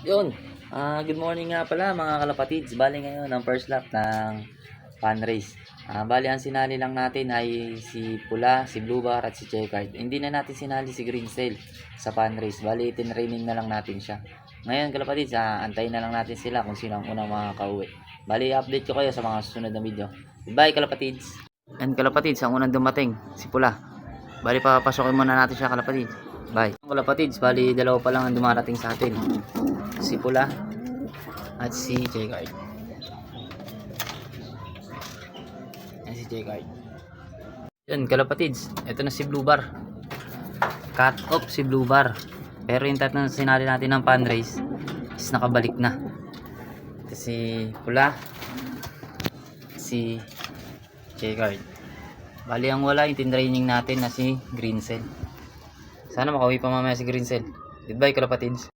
Yun, good morning nga pala mga kalapatids. Bali ngayon ang first lap ng fan race. Bali ang sinali lang natin ay si Pula, si Blue Bar at si Checkered. Hindi na natin sinali si Green Sail sa fan race. Bali tinraining na lang natin siya. Ngayon kalapatids, antayin na lang natin sila kung sino ang unang makakauwi. Bali update ko kayo sa mga susunod na video. Goodbye kalapatids. And kalapatids, ang unang dumating, si Pula. Bali papasokin muna natin siya kalapatids. Bye. Kalapatids, bali dalawa pa lang ang dumarating sa atin. Si Pula at si J-Card. Yan si J-Card. Yun kalapatids, ito na si Blue Bar. Cut off si Blue Bar. Pero yung type na sinali natin ng fan race is nakabalik na. Ito si Pula, si J-Card. Bali ang wala yung tinraining natin na si Green Cell. Sana makauwi pa mamaya si Green Cell. Goodbye kalapatids.